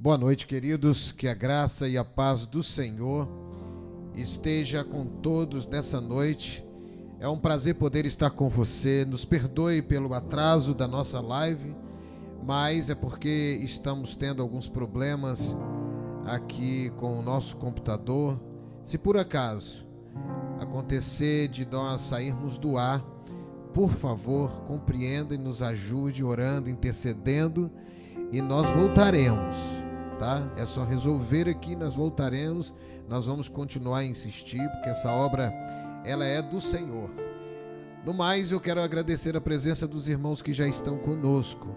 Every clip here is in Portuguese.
Boa noite, queridos, que a graça e a paz do Senhor esteja com todos nessa noite. É um prazer poder estar com você. Nos perdoe pelo atraso da nossa live, mas é porque estamos tendo alguns problemas aqui com o nosso computador. Se por acaso acontecer de nós sairmos do ar, por favor, compreenda e nos ajude orando, intercedendo, e nós voltaremos, tá? É só resolver aqui, nós voltaremos. Nós vamos continuar a insistir, porque essa obra, ela é do Senhor. No mais, eu quero agradecer a presença dos irmãos que já estão conosco.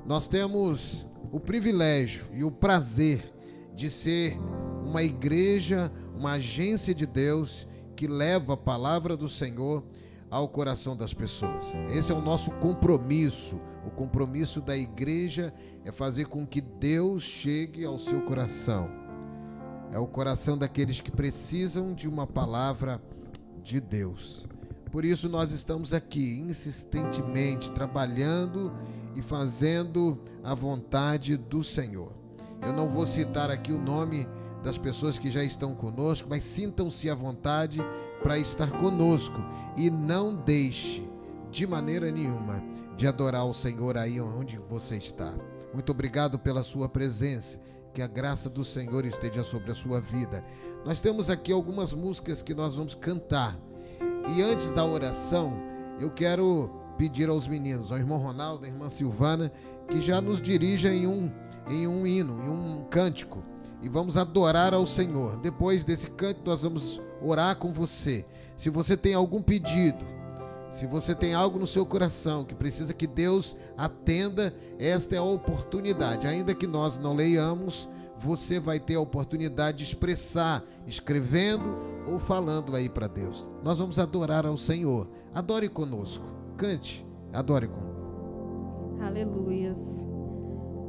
Nós temos o privilégio e o prazer de ser uma igreja, uma agência de Deus que leva a palavra do Senhor ao coração das pessoas. Esse é o nosso compromisso. O compromisso da igreja é fazer com que Deus chegue ao seu coração. É o coração daqueles que precisam de uma palavra de Deus. Por isso nós estamos aqui insistentemente trabalhando e fazendo a vontade do Senhor. Eu não vou citar aqui o nome das pessoas que já estão conosco, mas sintam-se à vontade para estar conosco e não deixe de maneira nenhuma de adorar o Senhor aí onde você está. Muito obrigado pela sua presença, que a graça do Senhor esteja sobre a sua vida. Nós temos aqui algumas músicas que nós vamos cantar, e antes da oração eu quero pedir aos meninos, ao irmão Ronaldo, à irmã Silvana, que já nos dirija em um hino, em um cântico, e vamos adorar ao Senhor. Depois desse cântico nós vamos orar com você. Se você tem algum pedido, se você tem algo no seu coração que precisa que Deus atenda, esta é a oportunidade. Ainda que nós não leiamos, você vai ter a oportunidade de expressar, escrevendo ou falando aí para Deus. Nós vamos adorar ao Senhor. Adore conosco. Cante, adore conosco. Aleluias.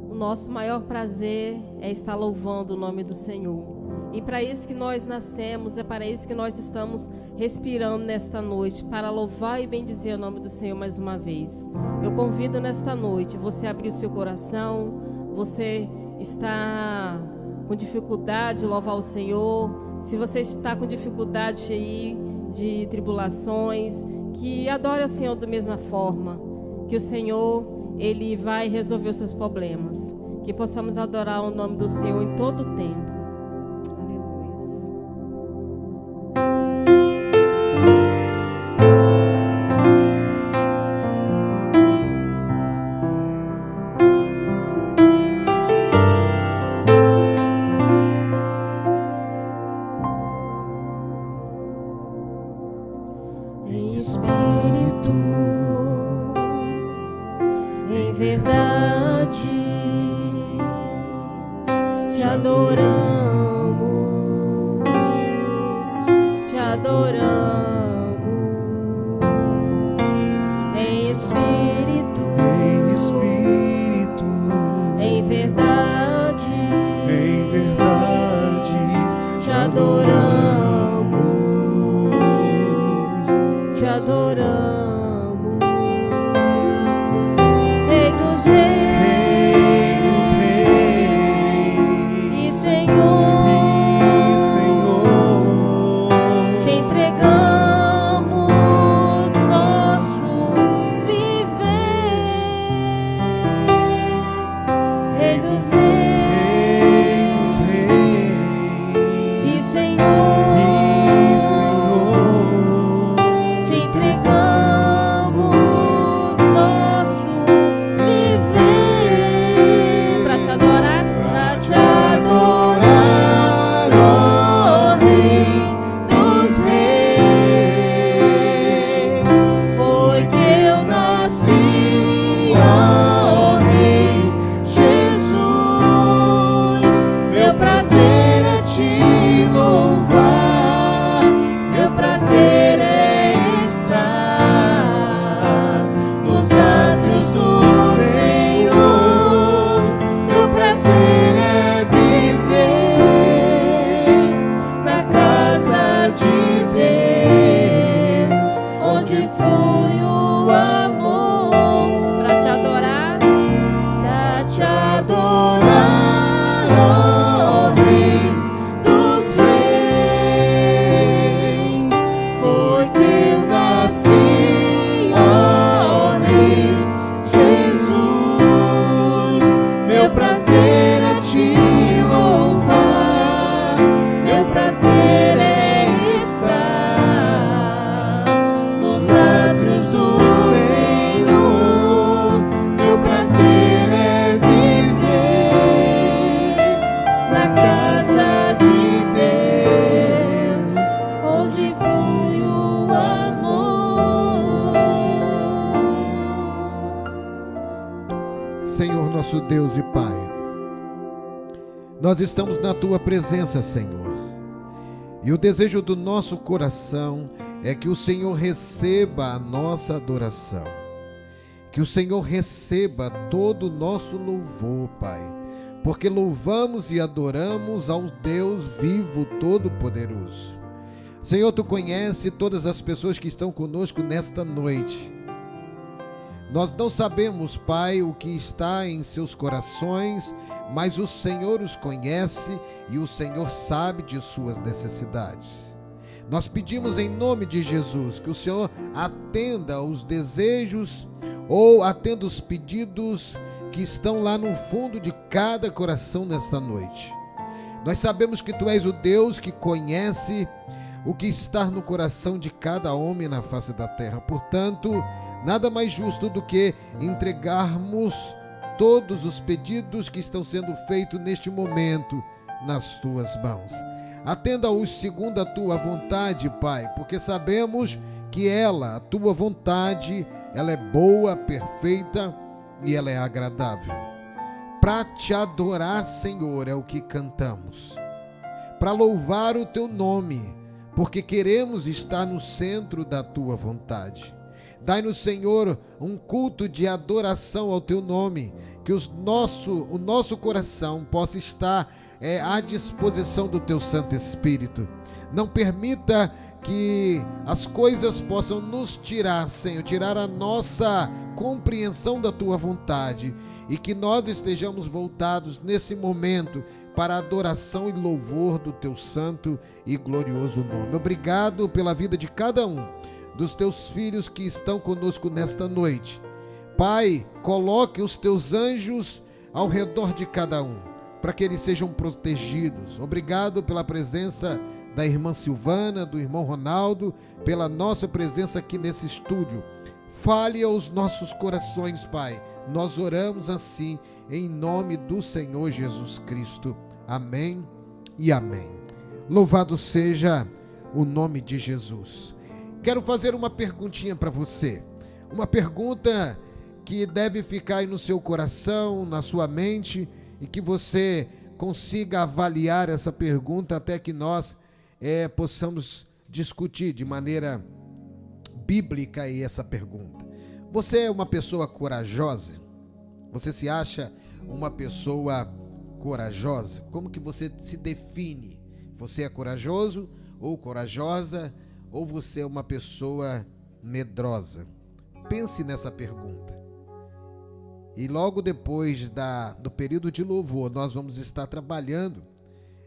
O nosso maior prazer é estar louvando o nome do Senhor. E para isso que nós nascemos, é para isso que nós estamos respirando nesta noite, para louvar e bendizer o nome do Senhor mais uma vez. Eu convido nesta noite você a abrir o seu coração. Você está com dificuldade de louvar o Senhor, se você está com dificuldade aí de tribulações, que adore o Senhor da mesma forma, que o Senhor, Ele vai resolver os seus problemas. Que possamos adorar o nome do Senhor em todo o tempo. Em espírito, em verdade, te adoramos, te adoramos. Em espírito, em verdade, te adoramos. Te adoramos, Rei dos Reis, e Senhor, te entregamos nosso viver, Rei dos Reis, e Senhor, te entregamos nosso Deus e Pai, nós estamos na Tua presença, Senhor. E o desejo do nosso coração é que o Senhor receba a nossa adoração. Que o Senhor receba todo o nosso louvor, Pai. Porque louvamos e adoramos ao Deus vivo, todo-poderoso. Senhor, Tu conhece todas as pessoas que estão conosco nesta noite. Nós não sabemos, Pai, o que está em seus corações, mas o Senhor os conhece e o Senhor sabe de suas necessidades. Nós pedimos em nome de Jesus que o Senhor atenda os desejos ou atenda os pedidos que estão lá no fundo de cada coração nesta noite. Nós sabemos que Tu és o Deus que conhece o que está no coração de cada homem na face da terra. Portanto, nada mais justo do que entregarmos todos os pedidos que estão sendo feitos neste momento nas Tuas mãos. Atenda-os segundo a Tua vontade, Pai, porque sabemos que a Tua vontade, ela é boa, perfeita e ela é agradável. Para Te adorar, Senhor, é o que cantamos. Para louvar o Teu nome, porque queremos estar no centro da Tua vontade. Dai-nos, Senhor, um culto de adoração ao Teu nome, que o nosso coração possa estar à disposição do Teu Santo Espírito. Não permita que as coisas possam nos tirar, Senhor, tirar a nossa compreensão da Tua vontade, e que nós estejamos voltados nesse momento para a adoração e louvor do Teu santo e glorioso nome. Obrigado pela vida de cada um dos Teus filhos que estão conosco nesta noite. Pai, coloque os Teus anjos ao redor de cada um, para que eles sejam protegidos. Obrigado pela presença da irmã Silvana, do irmão Ronaldo, pela nossa presença aqui nesse estúdio. Fale aos nossos corações, Pai. Nós oramos assim, em nome do Senhor Jesus Cristo. Amém e amém. Louvado seja o nome de Jesus. Quero fazer uma perguntinha para você. Uma pergunta que deve ficar aí no seu coração, na sua mente, e que você consiga avaliar essa pergunta até que nós possamos discutir de maneira bíblica aí essa pergunta. Você é uma pessoa corajosa? Você se acha uma pessoa corajosa? Como que você se define? Você é corajoso ou corajosa, ou você é uma pessoa medrosa? Pense nessa pergunta. E logo depois do período de louvor, nós vamos estar trabalhando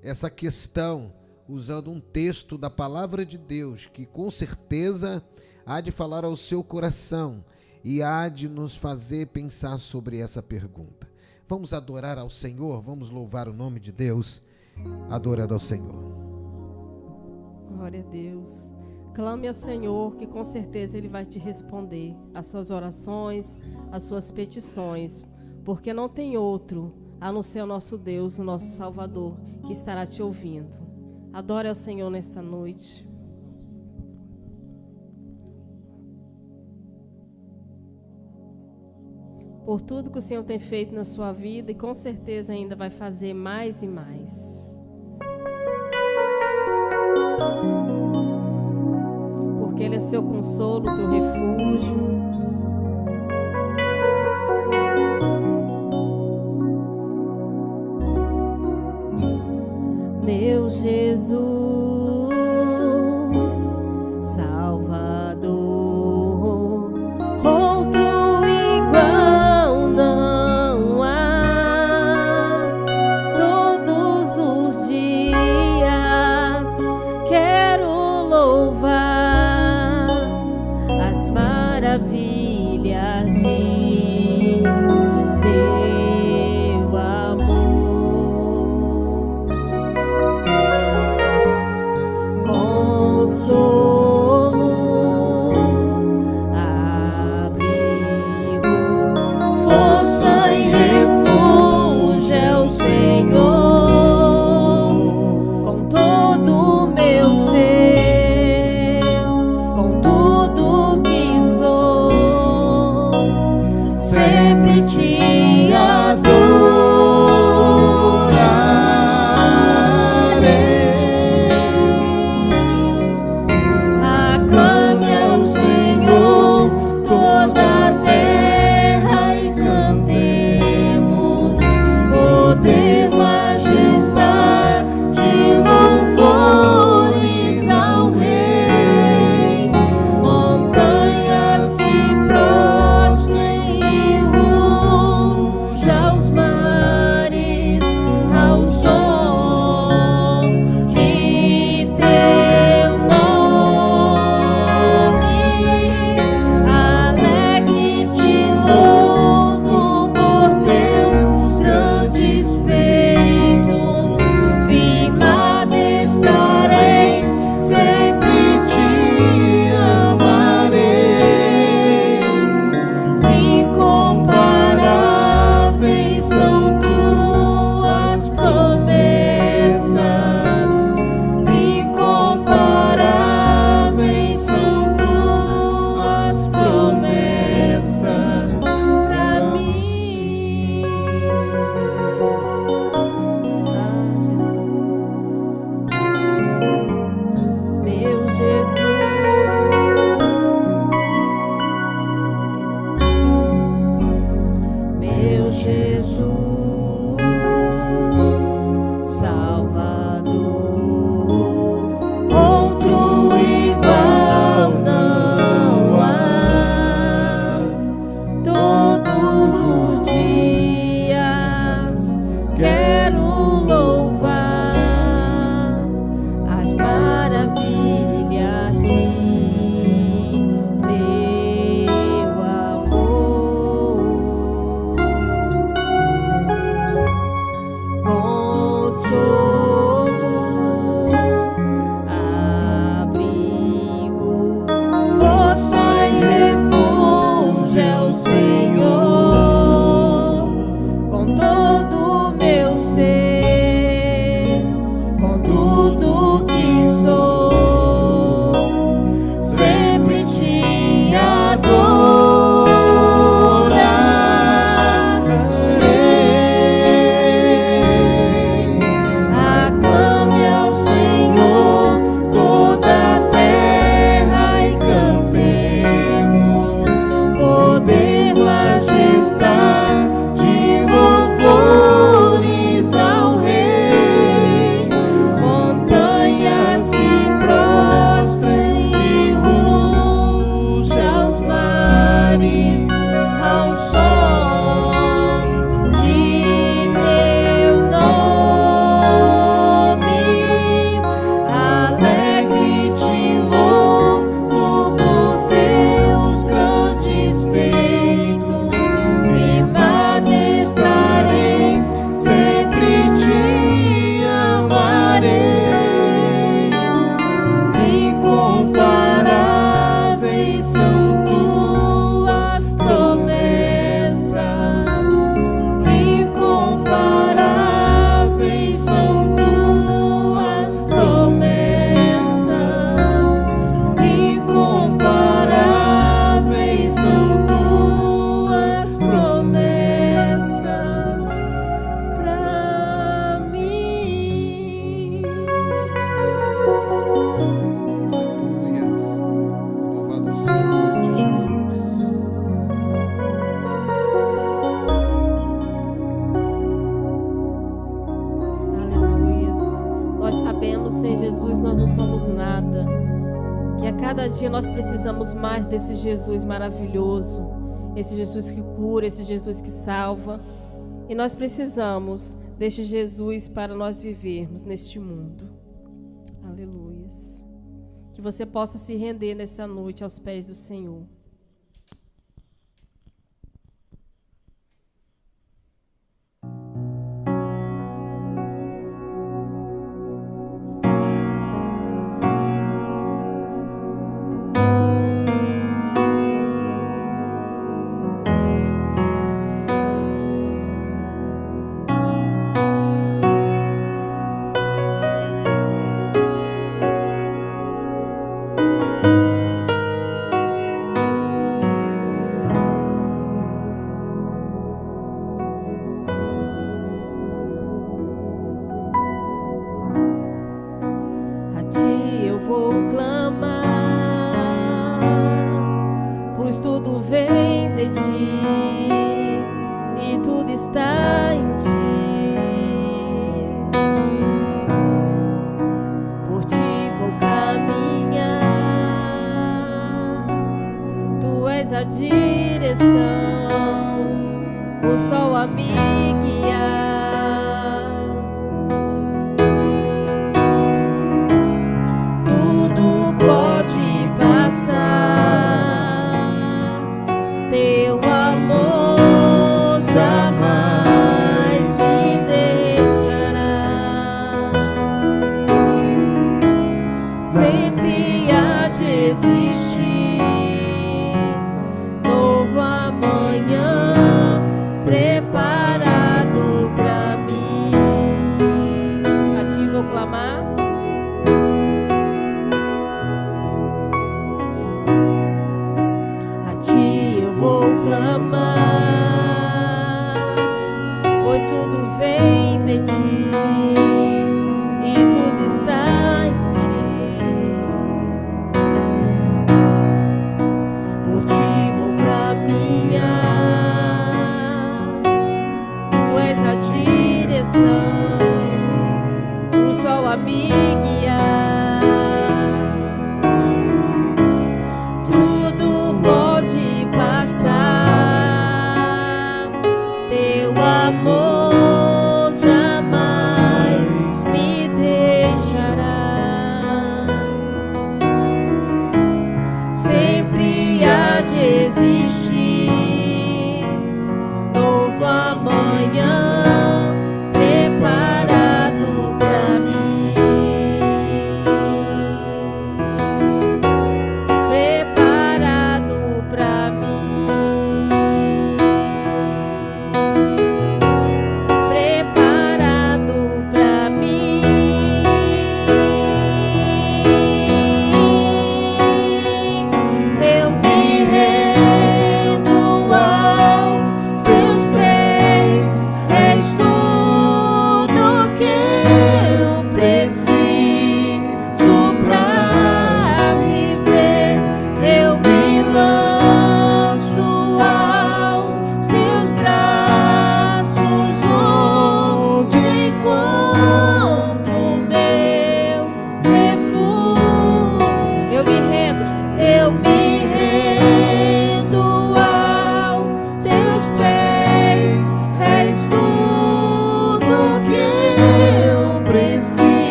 essa questão usando um texto da palavra de Deus, que com certeza há de falar ao seu coração e há de nos fazer pensar sobre essa pergunta. Vamos adorar ao Senhor, vamos louvar o nome de Deus, adorando ao Senhor. Glória a Deus. Clame ao Senhor, que com certeza Ele vai te responder às suas orações, às suas petições, porque não tem outro a não ser o nosso Deus, o nosso Salvador, que estará te ouvindo. Adore ao Senhor nesta noite. Por tudo que o Senhor tem feito na sua vida e com certeza ainda vai fazer mais e mais. Porque Ele é seu consolo, teu refúgio. Meu Jesus, Salvador, outro igual não há. Todos os dias quero louvar as maravilhas de teu amor. cada dia nós precisamos mais desse Jesus maravilhoso, esse Jesus que cura, esse Jesus que salva. E nós precisamos deste Jesus para nós vivermos neste mundo. Aleluias. Que você possa se render nessa noite aos pés do Senhor.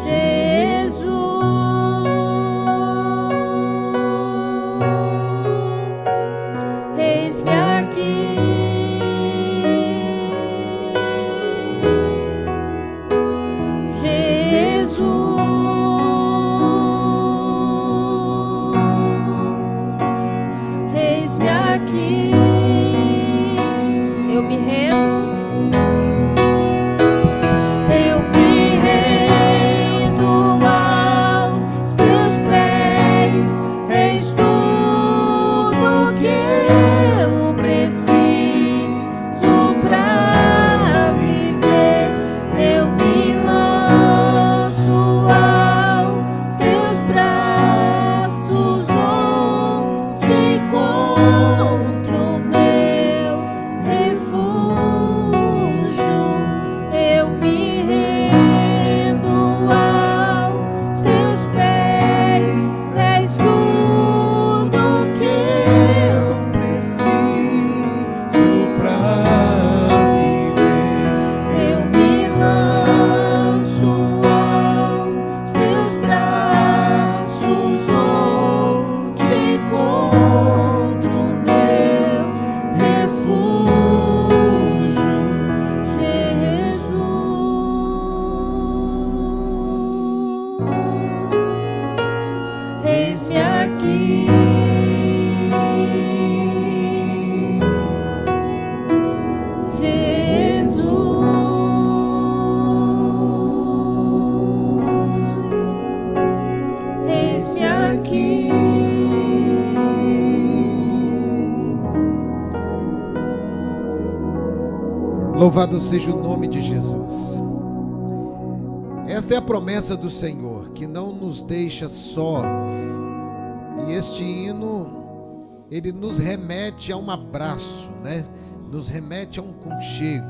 Jesus. Louvado seja o nome de Jesus. Esta é a promessa do Senhor, que não nos deixa só. E este hino, ele nos remete a um abraço, né? Nos remete a um conchego.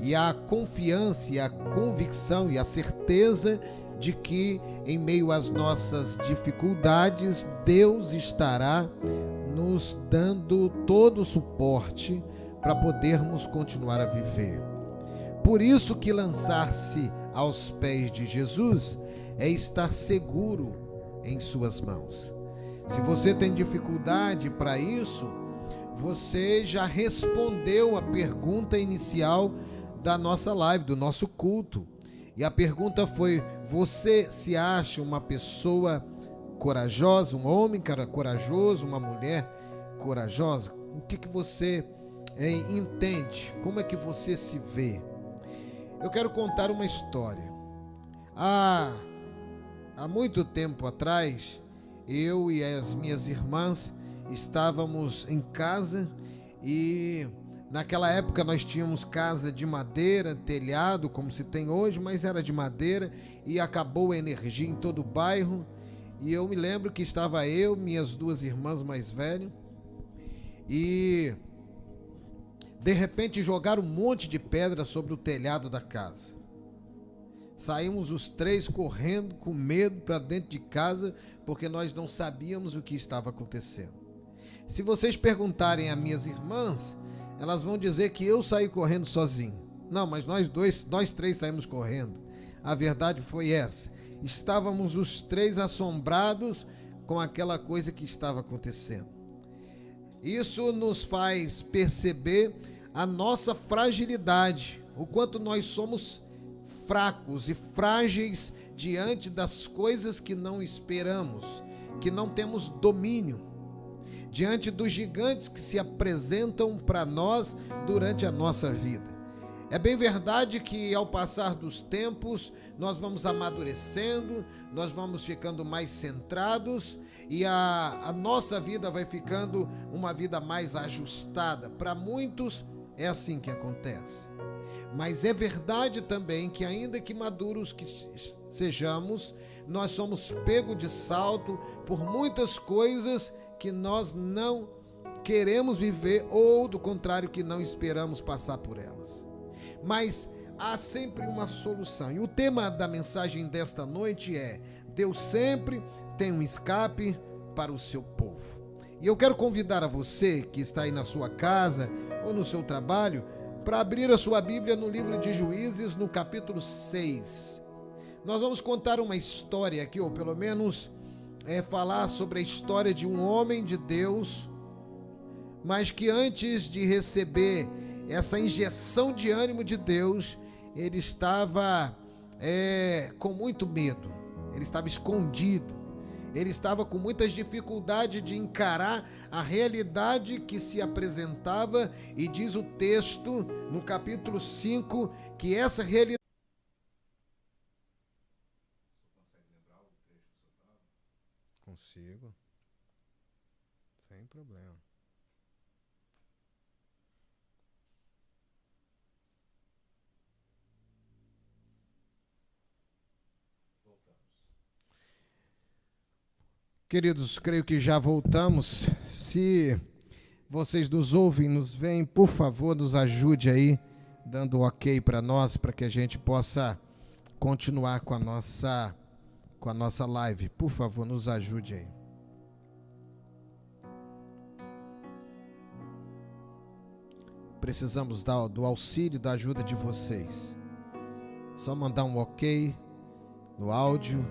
E a confiança, e a convicção e a certeza de que em meio às nossas dificuldades, Deus estará nos dando todo o suporte para podermos continuar a viver. Por isso que lançar-se aos pés de Jesus é estar seguro em suas mãos. Se você tem dificuldade para isso, você já respondeu a pergunta inicial da nossa live, do nosso culto. E a pergunta foi: você se acha uma pessoa corajosa, um homem corajoso, uma mulher corajosa? O que você entende? Como é que você se vê? Eu quero contar uma história. Há muito tempo atrás, eu e as minhas irmãs estávamos em casa e naquela época nós tínhamos casa de madeira, telhado como se tem hoje, mas era de madeira e acabou a energia em todo o bairro. E eu me lembro que estava eu, minhas duas irmãs mais velhas, e de repente jogaram um monte de pedra sobre o telhado da casa. Saímos os três correndo com medo para dentro de casa, porque nós não sabíamos o que estava acontecendo. Se vocês perguntarem a minhas irmãs, elas vão dizer que eu saí correndo sozinho. Não, mas nós três saímos correndo. A verdade foi essa. Estávamos os três assombrados com aquela coisa que estava acontecendo. Isso nos faz perceber a nossa fragilidade, o quanto nós somos fracos e frágeis diante das coisas que não esperamos, que não temos domínio, diante dos gigantes que se apresentam para nós durante a nossa vida. É bem verdade que ao passar dos tempos, nós vamos amadurecendo, nós vamos ficando mais centrados e a nossa vida vai ficando uma vida mais ajustada. Para muitos é assim que acontece. Mas é verdade também que ainda que maduros que sejamos, nós somos pegos de salto por muitas coisas que nós não queremos viver ou, do contrário, que não esperamos passar por elas. Mas há sempre uma solução. E o tema da mensagem desta noite é: Deus sempre tem um escape para o seu povo. E eu quero convidar a você que está aí na sua casa ou no seu trabalho para abrir a sua Bíblia no livro de Juízes, no capítulo 6. Nós vamos contar uma história aqui, ou pelo menos falar sobre a história de um homem de Deus, mas que antes de receber essa injeção de ânimo de Deus, ele estava com muito medo, ele estava escondido, ele estava com muitas dificuldades de encarar a realidade que se apresentava, e diz o texto no capítulo 5 que essa realidade... Consigo, sem problema. Queridos, creio que já voltamos. Se vocês nos ouvem, nos veem, por favor, nos ajude aí, dando ok para nós, para que a gente possa continuar com a nossa live. Por favor, nos ajude aí. Precisamos do auxílio, da ajuda de vocês. Só mandar um ok no áudio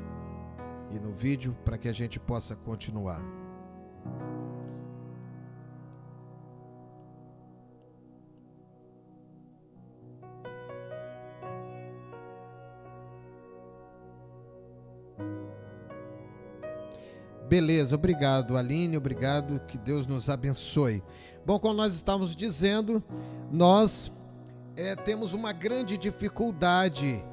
e no vídeo para que a gente possa continuar. Beleza, obrigado Aline, obrigado, que Deus nos abençoe. Bom, como nós estávamos dizendo, nós temos uma grande dificuldade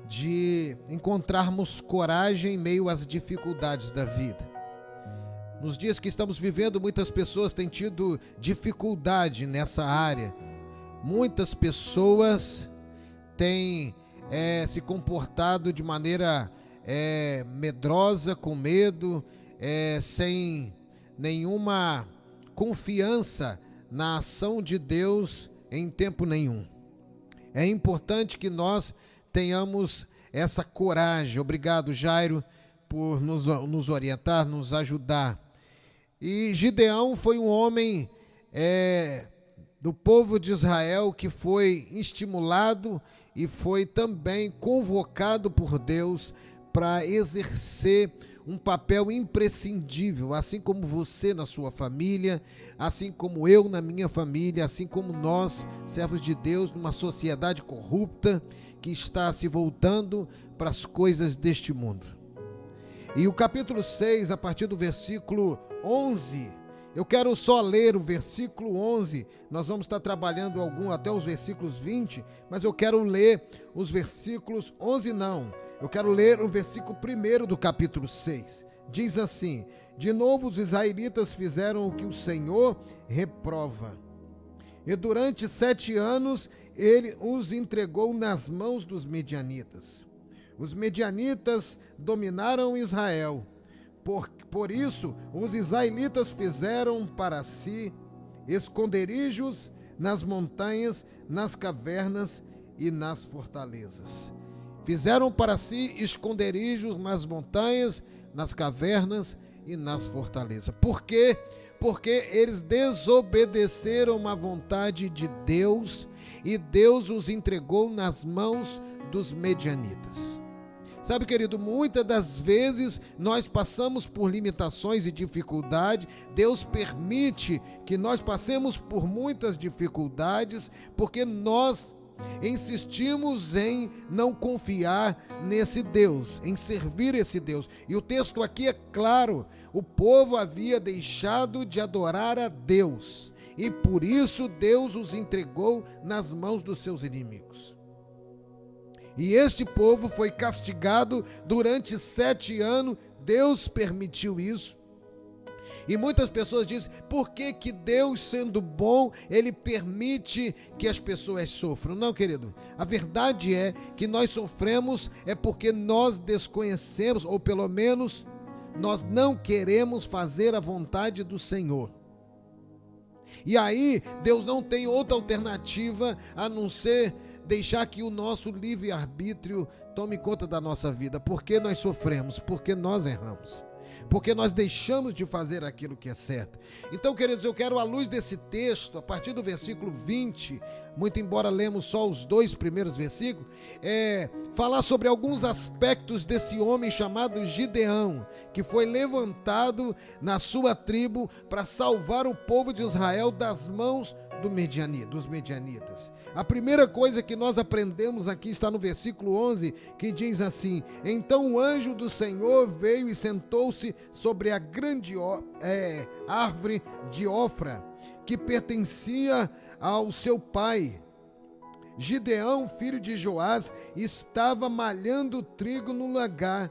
de encontrarmos coragem em meio às dificuldades da vida. Nos dias que estamos vivendo, muitas pessoas têm tido dificuldade nessa área, muitas pessoas têm se comportado de maneira medrosa, com medo, sem nenhuma confiança na ação de Deus em tempo nenhum. É importante que nós tenhamos essa coragem. Obrigado, Jairo, por nos orientar, nos ajudar. E Gideão foi um homem do povo de Israel que foi estimulado e foi também convocado por Deus para exercer um papel imprescindível, assim como você na sua família, assim como eu na minha família, assim como nós, servos de Deus, numa sociedade corrupta que está se voltando para as coisas deste mundo. E o capítulo 6, a partir do versículo 11, eu quero só ler o versículo 11, nós vamos estar trabalhando até os versículos 20, mas eu quero ler os versículos 11 não, eu quero ler o versículo 1 do capítulo 6. Diz assim: de novo os israelitas fizeram o que o Senhor reprova. E durante 7 anos ele os entregou nas mãos dos medianitas. Os medianitas dominaram Israel. Por isso os israelitas fizeram para si esconderijos nas montanhas, nas cavernas e nas fortalezas. Fizeram para si esconderijos nas montanhas, nas cavernas e nas fortalezas. Por quê? Porque eles desobedeceram à vontade de Deus e Deus os entregou nas mãos dos medianitas. Sabe, querido, muitas das vezes nós passamos por limitações e dificuldades. Deus permite que nós passemos por muitas dificuldades porque nós insistimos em não confiar nesse Deus, em servir esse Deus. E o texto aqui é claro: o povo havia deixado de adorar a Deus e por isso Deus os entregou nas mãos dos seus inimigos. E este povo foi castigado durante 7 anos. Deus permitiu isso. E muitas pessoas dizem: por que Deus, sendo bom, Ele permite que as pessoas sofram? Não, querido, a verdade é que nós sofremos porque nós desconhecemos, ou pelo menos nós não queremos fazer a vontade do Senhor. E aí Deus não tem outra alternativa a não ser deixar que o nosso livre-arbítrio tome conta da nossa vida. Porque nós sofremos, porque nós erramos, porque nós deixamos de fazer aquilo que é certo. Então, queridos, eu quero, à luz desse texto, a partir do versículo 20, muito embora lemos só os 2 primeiros versículos, falar sobre alguns aspectos desse homem chamado Gideão, que foi levantado na sua tribo para salvar o povo de Israel das mãos dos medianitas. A primeira coisa que nós aprendemos aqui está no versículo 11, que diz assim: então o anjo do Senhor veio e sentou-se sobre a grande árvore de Ofra, que pertencia ao seu pai. Gideão, filho de Joás, estava malhando trigo no lagar,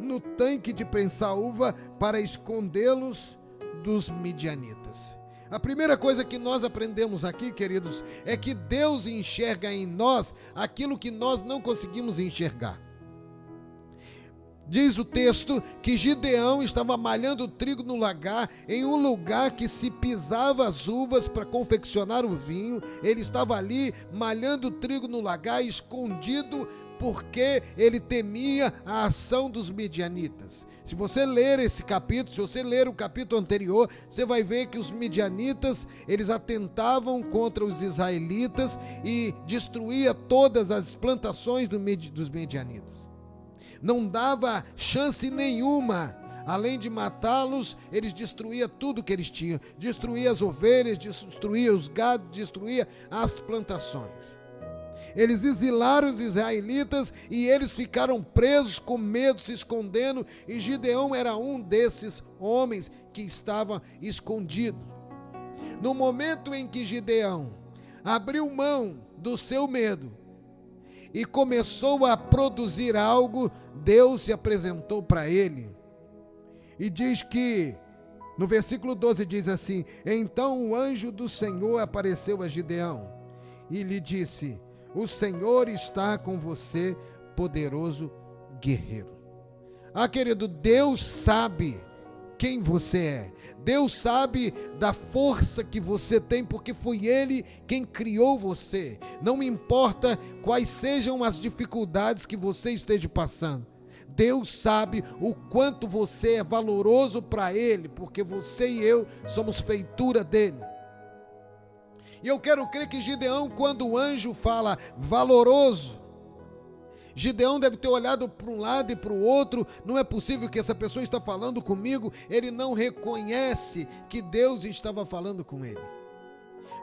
no tanque de prensar uva, para escondê-los dos midianitas. A primeira coisa que nós aprendemos aqui, queridos, é que Deus enxerga em nós aquilo que nós não conseguimos enxergar. Diz o texto que Gideão estava malhando trigo no lagar, em um lugar que se pisava as uvas para confeccionar o vinho. Ele estava ali malhando trigo no lagar, escondido, porque ele temia a ação dos midianitas. Se você ler esse capítulo, se você ler o capítulo anterior, você vai ver que os midianitas, eles atentavam contra os israelitas e destruía todas as plantações dos midianitas. Não dava chance nenhuma. Além de matá-los, eles destruíam tudo que eles tinham. Destruía as ovelhas, destruía os gados, destruía as plantações. Eles exilaram os israelitas e eles ficaram presos com medo, se escondendo, e Gideão era um desses homens que estava escondido. No momento em que Gideão abriu mão do seu medo e começou a produzir algo, Deus se apresentou para ele. E diz que, no versículo 12 diz assim: então o anjo do Senhor apareceu a Gideão e lhe disse: o Senhor está com você, poderoso guerreiro. Querido, Deus sabe quem você é. Deus sabe da força que você tem, porque foi Ele quem criou você. Não importa quais sejam as dificuldades que você esteja passando. Deus sabe o quanto você é valoroso para Ele, porque você e eu somos feitura dEle. E eu quero crer que Gideão, quando o anjo fala valoroso, Gideão deve ter olhado para um lado e para o outro. Não é possível que essa pessoa está falando comigo. Ele não reconhece que Deus estava falando com ele.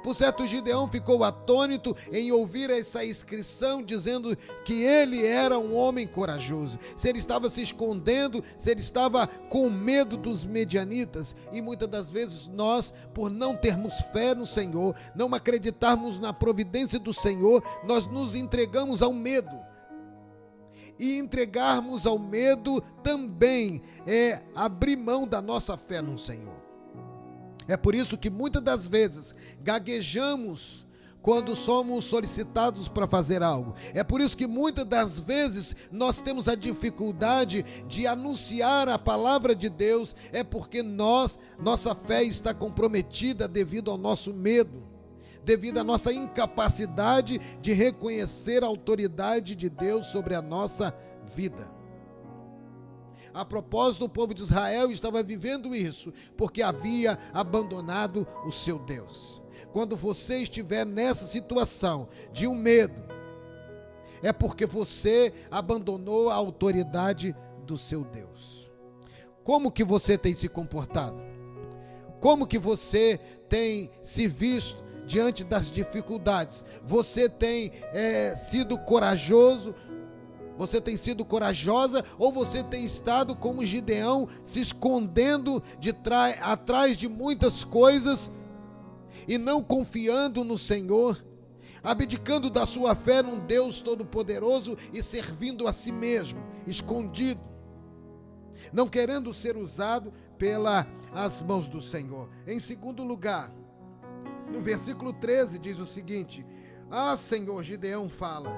Por certo, Gideão ficou atônito em ouvir essa inscrição dizendo que ele era um homem corajoso. Se ele estava se escondendo, se ele estava com medo dos medianitas. E muitas das vezes nós, por não termos fé no Senhor, não acreditarmos na providência do Senhor, nós nos entregamos ao medo. E entregarmos ao medo também é abrir mão da nossa fé no Senhor. É por isso que muitas das vezes gaguejamos quando somos solicitados para fazer algo. É por isso que muitas das vezes nós temos a dificuldade de anunciar a palavra de Deus. É porque nossa fé está comprometida devido ao nosso medo, devido à nossa incapacidade de reconhecer a autoridade de Deus sobre a nossa vida. A propósito, o povo de Israel estava vivendo isso, porque havia abandonado o seu Deus. Quando você estiver nessa situação de um medo, é porque você abandonou a autoridade do seu Deus. Como que você tem se comportado? Como que você tem se visto diante das dificuldades? Você tem sido corajoso? Você tem sido corajosa, ou você tem estado como Gideão, se escondendo atrás de muitas coisas e não confiando no Senhor, abdicando da sua fé num Deus Todo-Poderoso e servindo a si mesmo, escondido, não querendo ser usado pelas mãos do Senhor? Em segundo lugar, no versículo 13 diz o seguinte: Senhor, Gideão fala,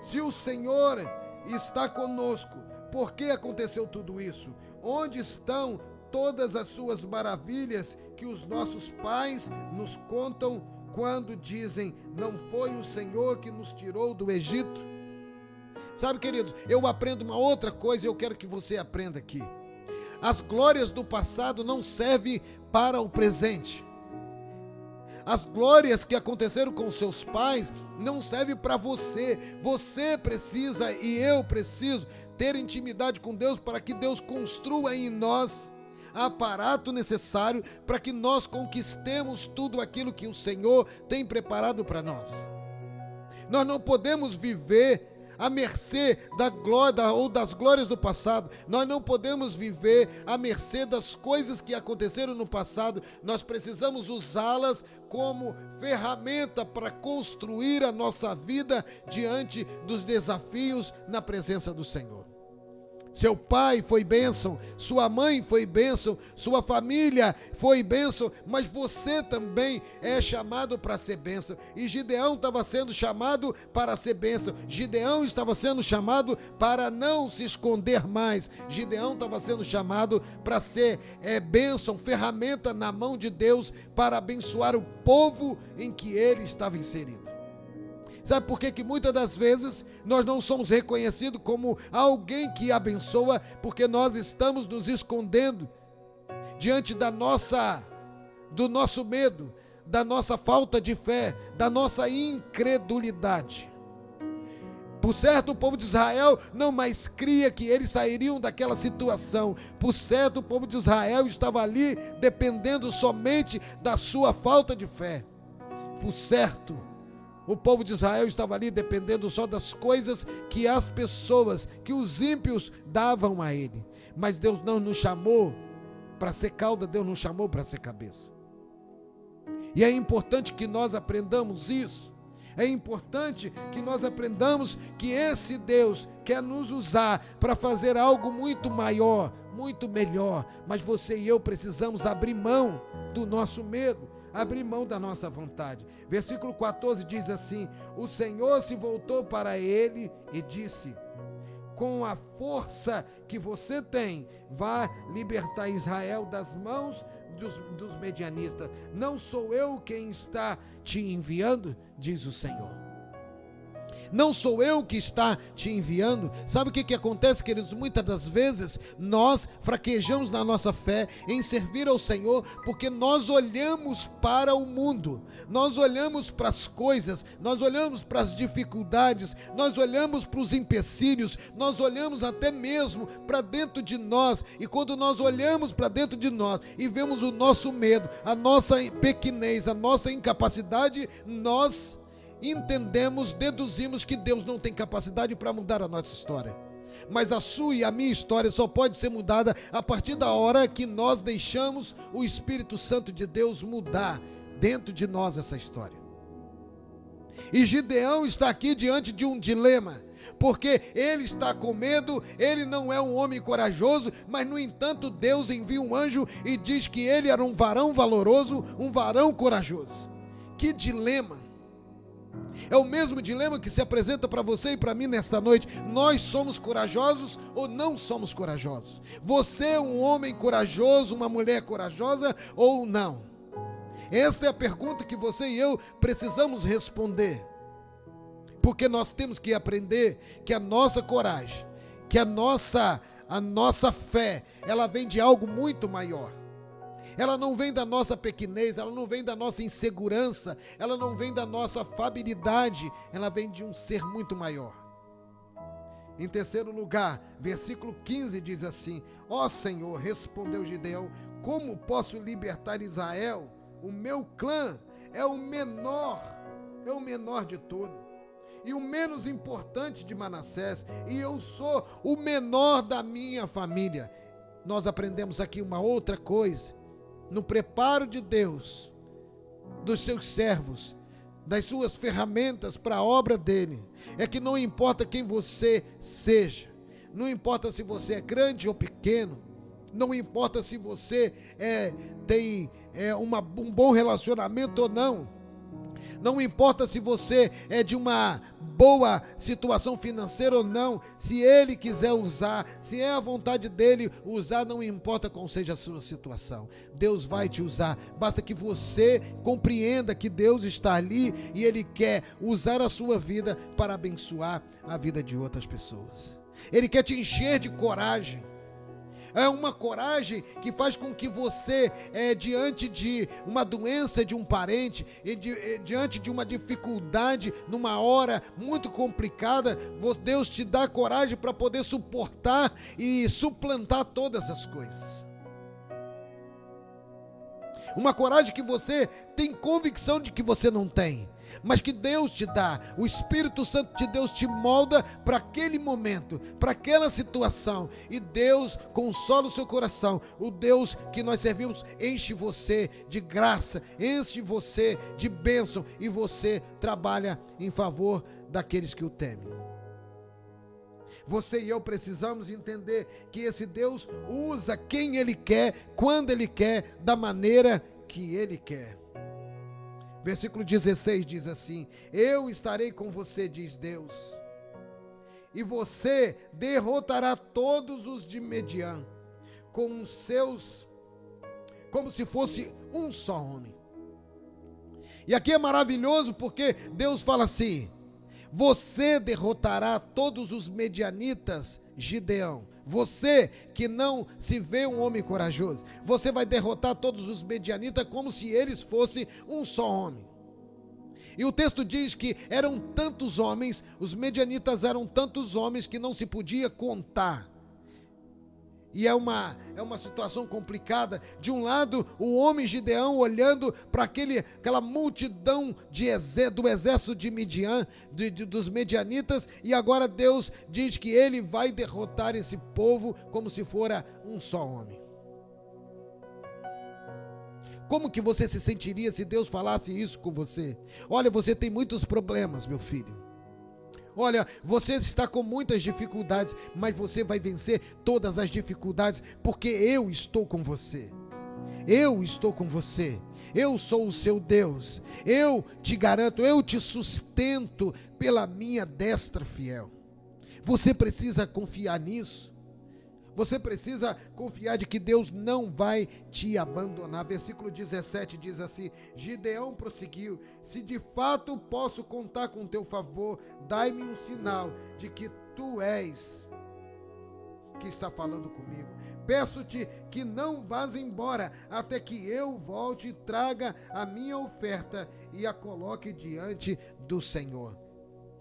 se o Senhor está conosco, por que aconteceu tudo isso? Onde estão todas as suas maravilhas que os nossos pais nos contam quando dizem, não foi o Senhor que nos tirou do Egito? Sabe, queridos, eu aprendo uma outra coisa e eu quero que você aprenda aqui. As glórias do passado não servem para o presente. As glórias que aconteceram com seus pais não servem para você. Você precisa e eu preciso ter intimidade com Deus para que Deus construa em nós aparato necessário para que nós conquistemos tudo aquilo que o Senhor tem preparado para nós. Nós não podemos viver à mercê da glória ou das glórias do passado. Nós não podemos viver à mercê das coisas que aconteceram no passado. Nós precisamos usá-las como ferramenta para construir a nossa vida diante dos desafios na presença do Senhor. Seu pai foi bênção, sua mãe foi bênção, sua família foi bênção, mas você também é chamado para ser bênção. E Gideão estava sendo chamado para ser bênção. Gideão estava sendo chamado para não se esconder mais. Gideão estava sendo chamado para ser bênção, ferramenta na mão de Deus para abençoar o povo em que ele estava inserido. Sabe por que muitas das vezes nós não somos reconhecidos como alguém que abençoa? Porque nós estamos nos escondendo diante do nosso medo, da nossa falta de fé, da nossa incredulidade. Por certo, o povo de Israel não mais cria que eles sairiam daquela situação. Por certo, o povo de Israel estava ali dependendo somente da sua falta de fé. Por certo, o povo de Israel estava ali dependendo só das coisas que as pessoas, que os ímpios davam a ele. Mas Deus não nos chamou para ser cauda, Deus nos chamou para ser cabeça. E é importante que nós aprendamos isso. É importante que nós aprendamos que esse Deus quer nos usar para fazer algo muito maior, muito melhor. Mas você e eu precisamos abrir mão do nosso medo, abrir mão da nossa vontade. Versículo 14 diz assim: o Senhor se voltou para ele e disse: com a força que você tem, vá libertar Israel das mãos dos medianistas. Não sou eu quem está te enviando, diz o Senhor. Não sou eu que está te enviando. Sabe o que acontece, queridos? Muitas das vezes nós fraquejamos na nossa fé em servir ao Senhor, porque nós olhamos para o mundo, nós olhamos para as coisas, nós olhamos para as dificuldades, nós olhamos para os empecilhos, nós olhamos até mesmo para dentro de nós. E quando nós olhamos para dentro de nós e vemos o nosso medo, a nossa pequenez, a nossa incapacidade, nós entendemos, deduzimos que Deus não tem capacidade para mudar a nossa história. Mas a sua e a minha história só pode ser mudada a partir da hora que nós deixamos o Espírito Santo de Deus mudar dentro de nós essa história. E Gideão está aqui diante de um dilema, porque ele está com medo, ele não é um homem corajoso, mas no entanto Deus envia um anjo e diz que ele era um varão valoroso, um varão corajoso. Que dilema! É o mesmo dilema que se apresenta para você e para mim nesta noite. Nós somos corajosos ou não somos corajosos? Você é um homem corajoso, uma mulher corajosa ou não? Esta é a pergunta que você e eu precisamos responder. Porque nós temos que aprender que a nossa coragem, que a nossa fé, ela vem de algo muito maior. Ela não vem da nossa pequenez, ela não vem da nossa insegurança, ela não vem da nossa fabilidade, ela vem de um ser muito maior. Em terceiro lugar, versículo 15 diz assim: ó Senhor, respondeu Gideão, como posso libertar Israel? O meu clã é o menor de todos, e o menos importante de Manassés, e eu sou o menor da minha família. Nós aprendemos aqui uma outra coisa. No preparo de Deus, dos seus servos, das suas ferramentas para a obra dele, é que não importa quem você seja, não importa se você é grande ou pequeno, não importa se você tem um bom relacionamento ou não, não importa se você é de uma boa situação financeira ou não, se ele quiser usar, se é a vontade dele usar, não importa qual seja a sua situação, Deus vai te usar. Basta que você compreenda que Deus está ali e ele quer usar a sua vida para abençoar a vida de outras pessoas. Ele quer te encher de coragem. É uma coragem que faz com que você, diante de uma doença de um parente, diante de uma dificuldade, numa hora muito complicada, Deus te dá coragem para poder suportar e suplantar todas as coisas. Uma coragem que você tem convicção de que você não tem, mas que Deus te dá. O Espírito Santo de Deus te molda para aquele momento, para aquela situação, e Deus consola o seu coração. O Deus que nós servimos enche você de graça, enche você de bênção, e você trabalha em favor daqueles que o temem. Você e eu precisamos entender que esse Deus usa quem Ele quer, quando Ele quer, da maneira que Ele quer. Versículo 16 diz assim: eu estarei com você, diz Deus, e você derrotará todos os de Midian com os seus, como se fosse um só homem. E aqui é maravilhoso porque Deus fala assim: você derrotará todos os medianitas, Gideão. Você que não se vê um homem corajoso, você vai derrotar todos os medianitas como se eles fossem um só homem. E o texto diz que eram tantos homens, os medianitas eram tantos homens que não se podia contar. E é uma situação complicada. De um lado, o homem Gideão olhando para aquela multidão do exército de Midian, dos medianitas, e agora Deus diz que ele vai derrotar esse povo como se fora um só homem. Como que você se sentiria se Deus falasse isso com você? Olha, você tem muitos problemas, meu filho. Olha, você está com muitas dificuldades, mas você vai vencer todas as dificuldades, porque eu estou com você. Eu estou com você. Eu sou o seu Deus. Eu te garanto, eu te sustento pela minha destra fiel. Você precisa confiar nisso. Você precisa confiar de que Deus não vai te abandonar. Versículo 17 diz assim: Gideão prosseguiu: se de fato posso contar com teu favor, dai-me um sinal de que tu és que está falando comigo. Peço-te que não vás embora até que eu volte e traga a minha oferta e a coloque diante do Senhor.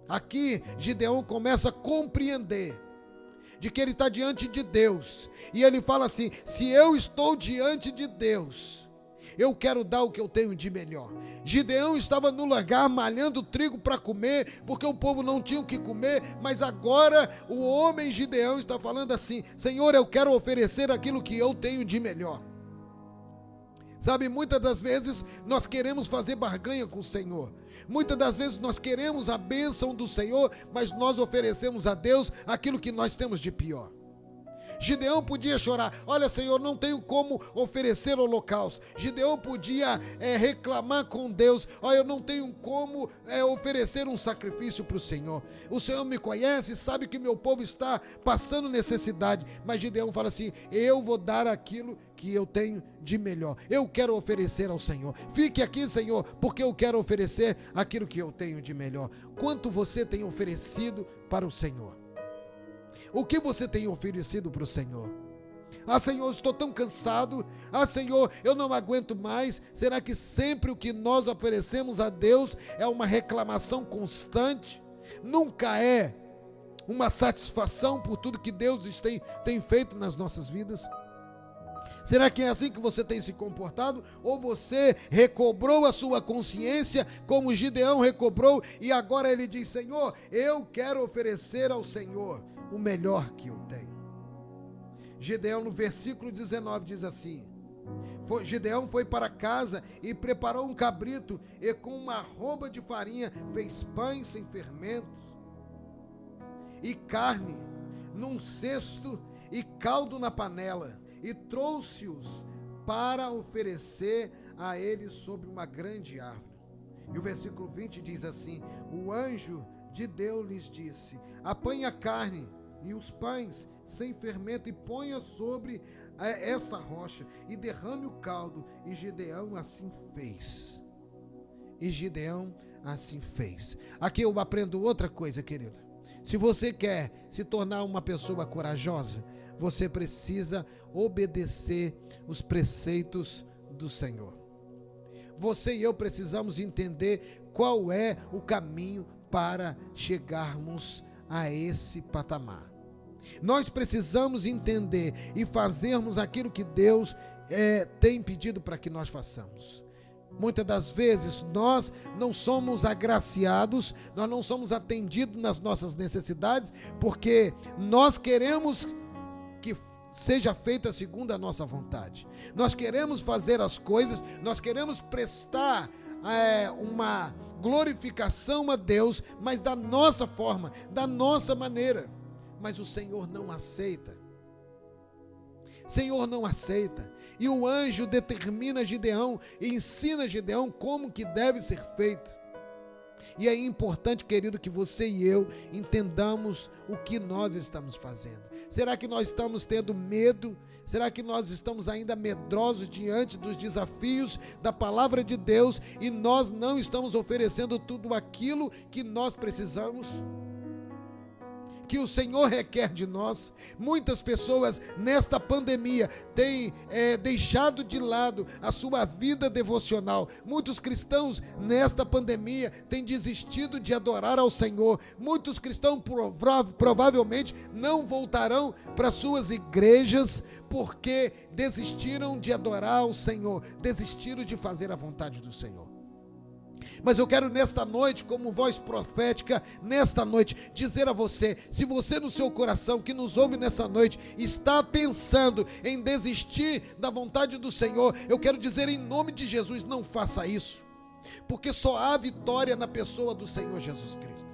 Aqui Gideão começa a compreender de que ele está diante de Deus, e ele fala assim: se eu estou diante de Deus, eu quero dar o que eu tenho de melhor. Gideão estava no lagar malhando trigo para comer, porque o povo não tinha o que comer, mas agora o homem Gideão está falando assim: Senhor, eu quero oferecer aquilo que eu tenho de melhor. Sabe, muitas das vezes nós queremos fazer barganha com o Senhor. Muitas das vezes nós queremos a bênção do Senhor, mas nós oferecemos a Deus aquilo que nós temos de pior. Gideão podia chorar: olha, Senhor, não tenho como oferecer holocausto. Gideão podia reclamar com Deus: olha, eu não tenho como oferecer um sacrifício para o Senhor. O Senhor me conhece, sabe que meu povo está passando necessidade. Mas Gideão fala assim: eu vou dar aquilo que eu tenho de melhor. Eu quero oferecer ao Senhor. Fique aqui, Senhor, porque eu quero oferecer aquilo que eu tenho de melhor. Quanto você tem oferecido para o Senhor? O que você tem oferecido para o Senhor? Ah, Senhor, estou tão cansado. Ah, Senhor, eu não aguento mais. Será que sempre o que nós oferecemos a Deus é uma reclamação constante? Nunca é uma satisfação por tudo que Deus tem feito nas nossas vidas? Será que é assim que você tem se comportado? Ou você recobrou a sua consciência como Gideão recobrou, e agora ele diz: Senhor, eu quero oferecer ao Senhor o melhor que eu tenho. Gideão, no versículo 19, diz assim: Gideão foi para casa e preparou um cabrito, e com uma arroba de farinha fez pães sem fermentos e carne num cesto e caldo na panela, e trouxe-os para oferecer a ele sobre uma grande árvore. E o versículo 20 diz assim: o anjo de Deus lhes disse: apanhe a carne e os pães sem fermento e ponha sobre esta rocha e derrame o caldo. E Gideão assim fez. Aqui eu aprendo outra coisa, querida. Se você quer se tornar uma pessoa corajosa, você precisa obedecer os preceitos do Senhor. Você e eu precisamos entender qual é o caminho para chegarmos a esse patamar. Nós precisamos entender e fazermos aquilo que Deus tem pedido para que nós façamos. Muitas das vezes nós não somos agraciados, nós não somos atendidos nas nossas necessidades, porque nós queremos que seja feita segundo a nossa vontade. Nós queremos fazer as coisas, nós queremos prestar uma glorificação a Deus, mas da nossa forma, da nossa maneira. Mas o Senhor não aceita. Senhor não aceita. E o anjo determina Gideão e ensina Gideão como que deve ser feito. E é importante, querido, que você e eu entendamos o que nós estamos fazendo. Será que nós estamos tendo medo? Será que nós estamos ainda medrosos diante dos desafios da palavra de Deus e nós não estamos oferecendo tudo aquilo que nós precisamos? Que o Senhor requer de nós? Muitas pessoas nesta pandemia têm deixado de lado a sua vida devocional. Muitos cristãos nesta pandemia têm desistido de adorar ao Senhor. Muitos cristãos provavelmente não voltarão para suas igrejas porque desistiram de adorar ao Senhor, desistiram de fazer a vontade do Senhor. Mas eu quero nesta noite, como voz profética, nesta noite, dizer a você: se você no seu coração, que nos ouve nessa noite, está pensando em desistir da vontade do Senhor, eu quero dizer em nome de Jesus: não faça isso, porque só há vitória na pessoa do Senhor Jesus Cristo.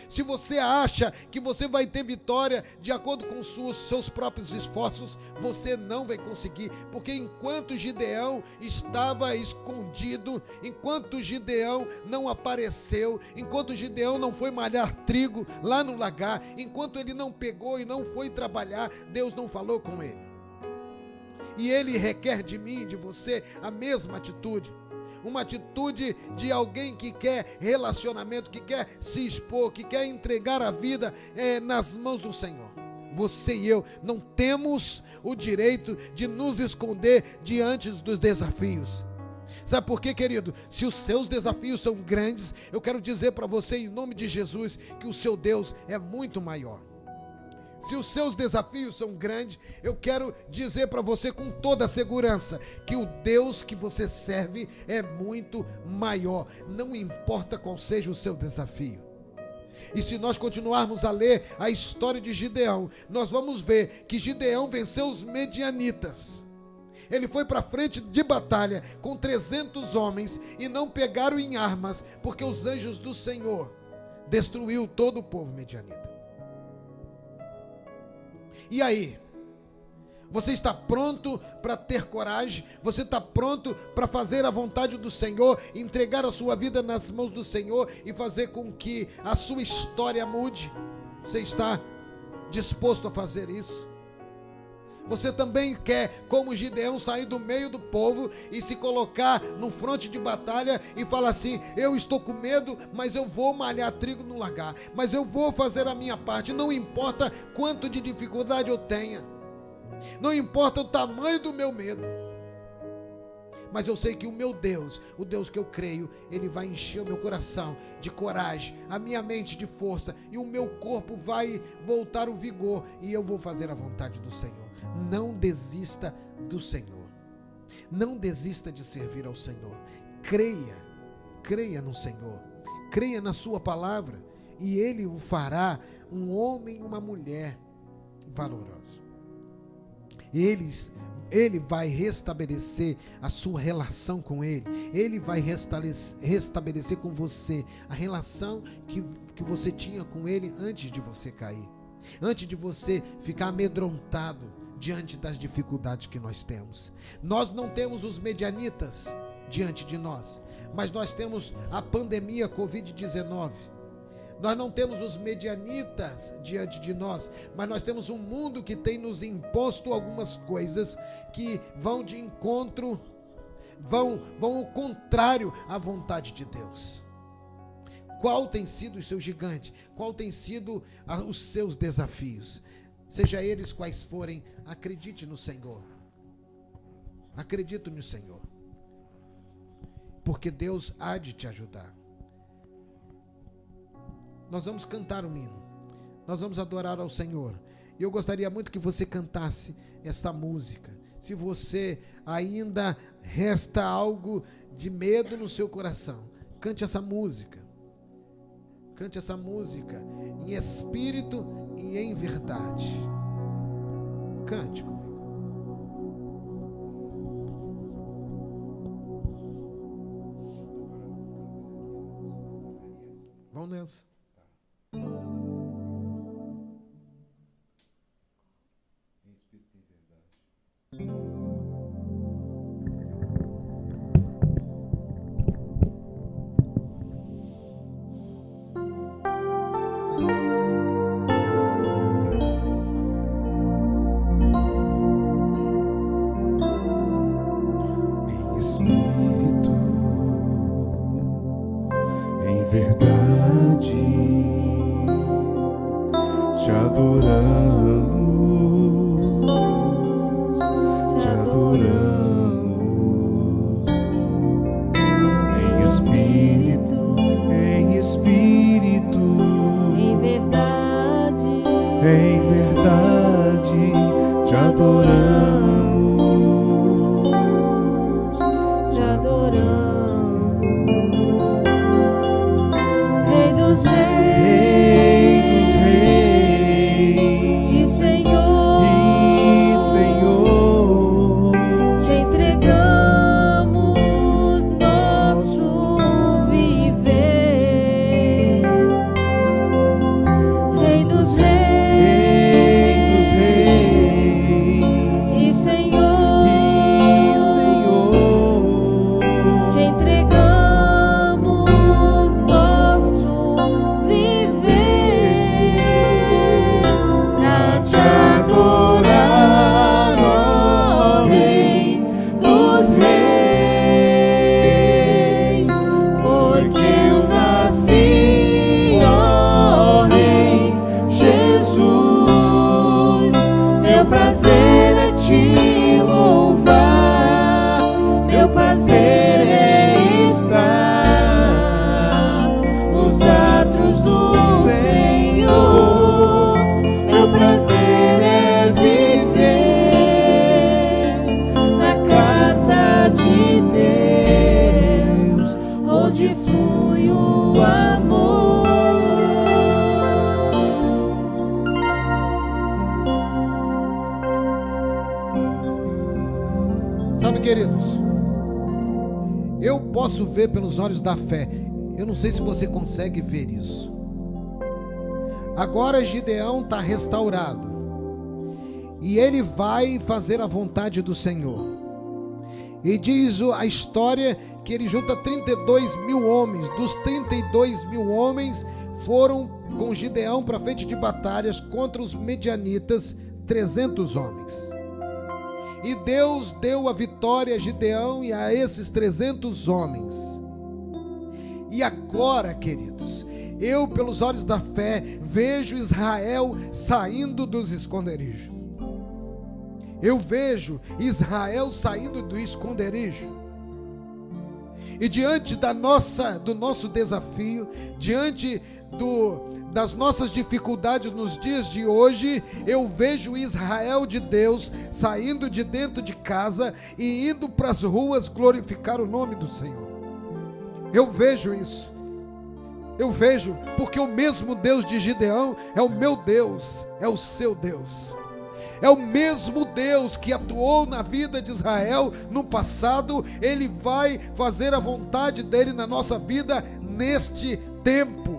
Se você acha que você vai ter vitória de acordo com seus próprios esforços, você não vai conseguir, porque enquanto Gideão estava escondido, enquanto Gideão não apareceu, enquanto Gideão não foi malhar trigo lá no lagar, enquanto ele não pegou e não foi trabalhar, Deus não falou com ele. E ele requer de mim e de você a mesma atitude. Uma atitude de alguém que quer relacionamento, que quer se expor, que quer entregar a vida nas mãos do Senhor. Você e eu não temos o direito de nos esconder diante dos desafios. Sabe por quê, querido? Se os seus desafios são grandes, eu quero dizer para você, em nome de Jesus, que o seu Deus é muito maior. Se os seus desafios são grandes, eu quero dizer para você com toda a segurança que o Deus que você serve é muito maior. Não importa qual seja o seu desafio. E se nós continuarmos a ler a história de Gideão, nós vamos ver que Gideão venceu os medianitas. Ele foi para frente de batalha com 300 homens e não pegaram em armas, porque os anjos do Senhor destruiu todo o povo medianita. E aí? Você está pronto para ter coragem? Você está pronto para fazer a vontade do Senhor, entregar a sua vida nas mãos do Senhor e fazer com que a sua história mude? Você está disposto a fazer isso? Você também quer, como Gideão, sair do meio do povo e se colocar no fronte de batalha e falar assim: eu estou com medo, mas eu vou malhar trigo no lagar, mas eu vou fazer a minha parte, não importa quanto de dificuldade eu tenha, não importa o tamanho do meu medo, mas eu sei que o meu Deus, o Deus que eu creio, Ele vai encher o meu coração de coragem, a minha mente de força, e o meu corpo vai voltar o vigor, e eu vou fazer a vontade do Senhor. Não desista do Senhor. Não desista de servir ao Senhor. Creia no Senhor. Creia na sua palavra, e Ele o fará um homem e uma mulher valorosa. Ele vai restabelecer a sua relação com Ele. Ele vai restabelecer com você a relação que você tinha com Ele antes de você cair, antes de você ficar amedrontado diante das dificuldades que nós temos. Nós não temos os medianitas diante de nós, mas nós temos a pandemia Covid-19. Nós não temos os medianitas diante de nós, mas nós temos um mundo que tem nos imposto algumas coisas que vão de encontro, vão ao contrário à vontade de Deus. Qual tem sido o seu gigante? Qual tem sido os seus desafios? Seja eles quais forem, acredite no Senhor. Acredite no Senhor, porque Deus há de te ajudar. Nós vamos cantar um hino, nós vamos adorar ao Senhor, e eu gostaria muito que você cantasse esta música. Se você ainda resta algo de medo no seu coração, cante essa música. Cante essa música em espírito e em verdade. Cante comigo. Vamos nessa. Em espírito e verdade. Meu prazer é te louvar, meu prazer é estar nos atos do Senhor. Meu prazer é viver na casa de Deus, onde flui o amor. Sabe, queridos, eu posso ver pelos olhos da fé. Eu não sei se você consegue ver isso. Agora Gideão está restaurado e ele vai fazer a vontade do Senhor. E diz a história que ele junta 32 mil homens. Dos 32 mil homens foram com Gideão para frente de batalhas contra os medianitas, 300 homens. E Deus deu a vitória a Gideão e a esses 300 homens. E agora, queridos, eu pelos olhos da fé vejo Israel saindo dos esconderijos. Eu vejo Israel saindo do esconderijo. E diante do nosso desafio, diante das nossas dificuldades nos dias de hoje, eu vejo o Israel de Deus saindo de dentro de casa e indo para as ruas glorificar o nome do Senhor. Eu vejo isso. Eu vejo, porque o mesmo Deus de Gideão é o meu Deus, é o seu Deus. É o mesmo Deus que atuou na vida de Israel no passado. Ele vai fazer a vontade dele na nossa vida neste tempo.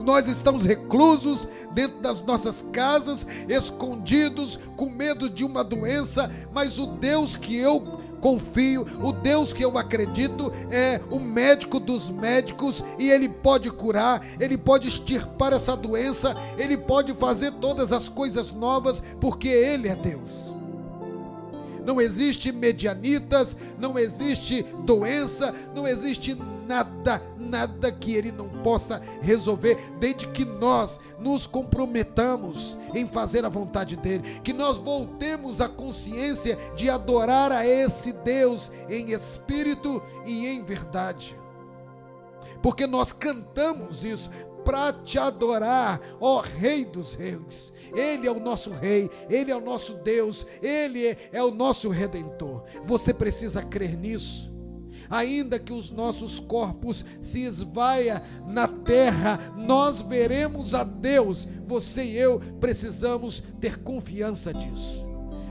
Nós estamos reclusos dentro das nossas casas, escondidos, com medo de uma doença, mas o Deus que eu confio, o Deus que eu acredito é o médico dos médicos, e Ele pode curar, Ele pode extirpar essa doença, Ele pode fazer todas as coisas novas, porque Ele é Deus. Não existe medianitas, não existe doença, não existe nada que Ele não possa resolver, desde que nós nos comprometamos em fazer a vontade dEle, que nós voltemos a consciência de adorar a esse Deus em espírito e em verdade, porque nós cantamos isso, para te adorar, ó Rei dos Reis. Ele é o nosso Rei, Ele é o nosso Deus, Ele é o nosso Redentor. Você precisa crer nisso. Ainda que os nossos corpos se esvaia na terra, nós veremos a Deus. Você e eu precisamos ter confiança disso.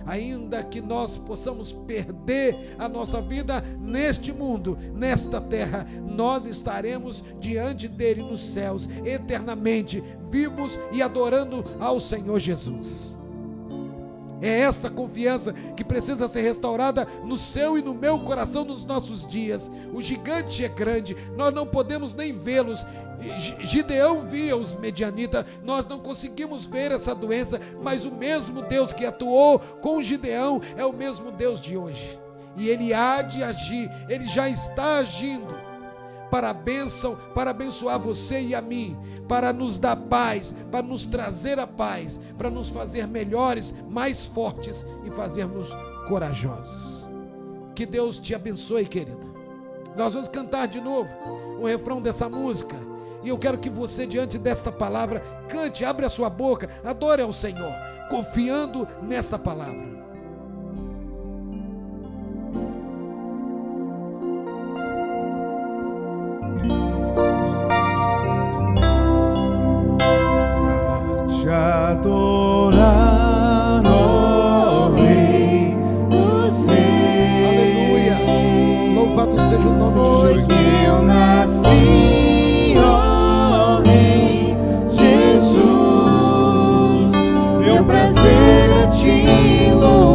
Ainda que nós possamos perder a nossa vida neste mundo, nesta terra, nós estaremos diante dele nos céus, eternamente vivos e adorando ao Senhor Jesus. É esta confiança que precisa ser restaurada no seu e no meu coração nos nossos dias. O gigante é grande, nós não podemos nem vê-los. Gideão via os medianitas, nós não conseguimos ver essa doença, mas o mesmo Deus que atuou com Gideão é o mesmo Deus de hoje. E Ele há de agir, Ele já está agindo para a bênção, para abençoar você e a mim, para nos dar paz, para nos trazer a paz, para nos fazer melhores, mais fortes e fazermos corajosos. Que Deus te abençoe, querido. Nós vamos cantar de novo o refrão dessa música, e eu quero que você, diante desta palavra, cante, abre a sua boca, adore ao Senhor, confiando nesta palavra. Te adorar, ó Rei dos Reis. Aleluia, louvado seja o nome de Jesus. Foi que eu nasci, ó Rei Jesus. Meu prazer é te louvar.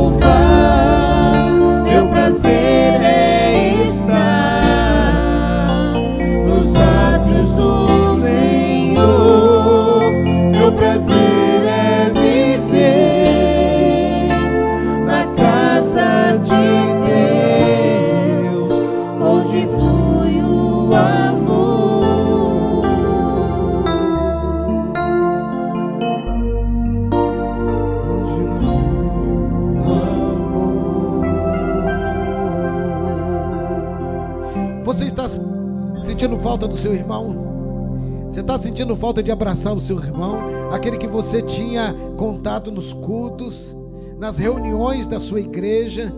sentindo falta do seu irmão? Você está sentindo falta de abraçar o seu irmão? Aquele que você tinha contato nos cultos, nas reuniões da sua igreja?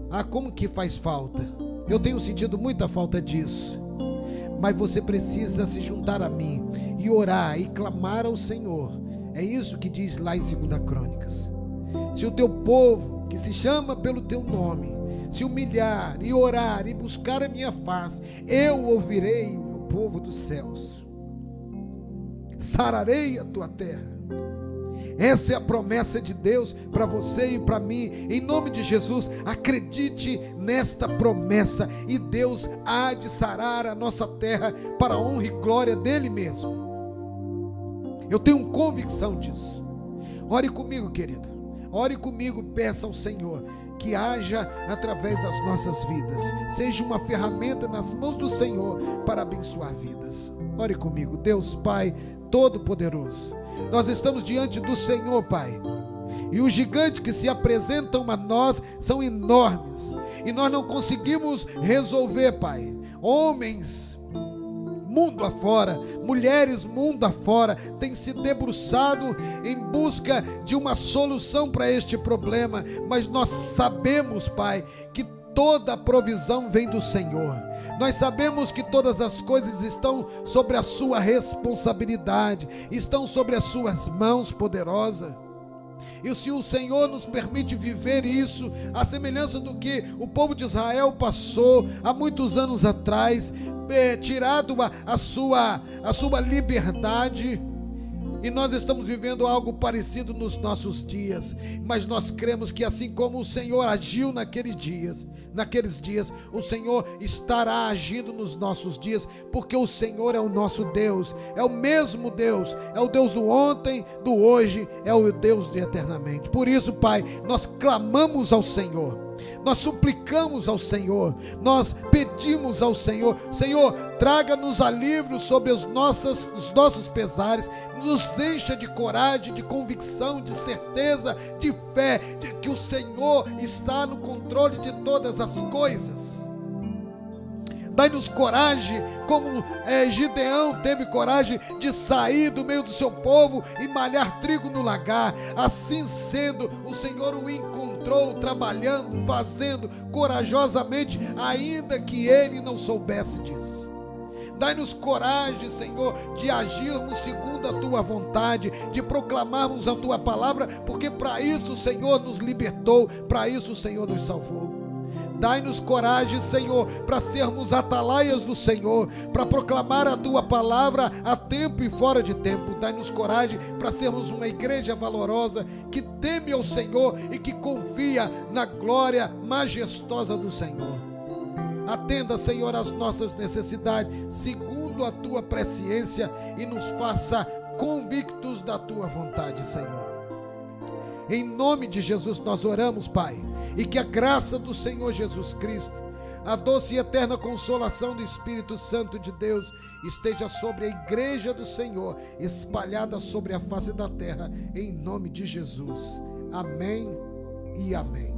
Ah, como que faz falta? Eu tenho sentido muita falta disso. Mas você precisa se juntar a mim e orar e clamar ao Senhor. É isso que diz lá em 2 Crônicas. Se o teu povo, que se chama pelo teu nome, se humilhar e orar e buscar a minha face, eu ouvirei o povo dos céus, sararei a tua terra. Essa é a promessa de Deus para você e para mim. Em nome de Jesus, acredite nesta promessa e Deus há de sarar a nossa terra para a honra e glória dele mesmo. Eu tenho convicção disso. Ore comigo, querido. Ore comigo, peça ao Senhor que haja através das nossas vidas, seja uma ferramenta nas mãos do Senhor para abençoar vidas. Ore comigo. Deus Pai Todo-Poderoso, nós estamos diante do Senhor, Pai, e os gigantes que se apresentam a nós são enormes, e nós não conseguimos resolver, Pai. Homens mundo afora, mulheres mundo afora, têm se debruçado em busca de uma solução para este problema, mas nós sabemos, Pai, que toda a provisão vem do Senhor. Nós sabemos que todas as coisas estão sobre a sua responsabilidade, estão sobre as suas mãos poderosas. E se o Senhor nos permite viver isso, a semelhança do que o povo de Israel passou há muitos anos atrás, tirado a sua liberdade, e nós estamos vivendo algo parecido nos nossos dias, mas nós cremos que assim como o Senhor agiu naqueles dias, o Senhor estará agindo nos nossos dias, porque o Senhor é o nosso Deus, é o mesmo Deus, é o Deus do ontem, do hoje, é o Deus de eternamente. Por isso, Pai, nós clamamos ao Senhor, nós suplicamos ao Senhor, nós pedimos ao Senhor: Senhor, traga-nos alívio sobre os nossos pesares, nos encha de coragem, de convicção, de certeza, de fé, de que o Senhor está no controle de todas as coisas. Dai-nos coragem, como Gideão teve coragem de sair do meio do seu povo e malhar trigo no lagar. Assim sendo, o Senhor o encontrou trabalhando, fazendo corajosamente, ainda que ele não soubesse disso. Dai-nos coragem, Senhor, de agirmos segundo a tua vontade, de proclamarmos a tua palavra, porque para isso o Senhor nos libertou, para isso o Senhor nos salvou. Dai-nos coragem, Senhor, para sermos atalaias do Senhor, para proclamar a tua palavra a tempo e fora de tempo. Dai-nos coragem para sermos uma igreja valorosa, que teme ao Senhor e que confia na glória majestosa do Senhor. Atenda, Senhor, às nossas necessidades, segundo a tua presciência, e nos faça convictos da tua vontade, Senhor. Em nome de Jesus nós oramos, Pai, e que a graça do Senhor Jesus Cristo, a doce e eterna consolação do Espírito Santo de Deus esteja sobre a igreja do Senhor, espalhada sobre a face da terra, em nome de Jesus. Amém e amém.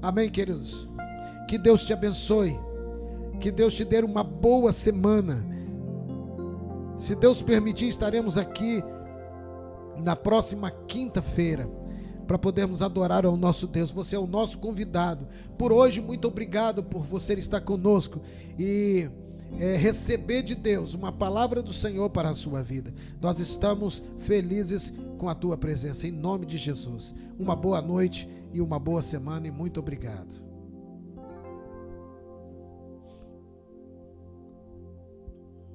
Amém, queridos. Que Deus te abençoe, que Deus te dê uma boa semana. Se Deus permitir, estaremos aqui na próxima quinta-feira para podermos adorar ao nosso Deus. Você é o nosso convidado. Por hoje, muito obrigado por você estar conosco e receber de Deus uma palavra do Senhor para a sua vida. Nós estamos felizes com a tua presença, em nome de Jesus. Uma boa noite e uma boa semana, e muito obrigado.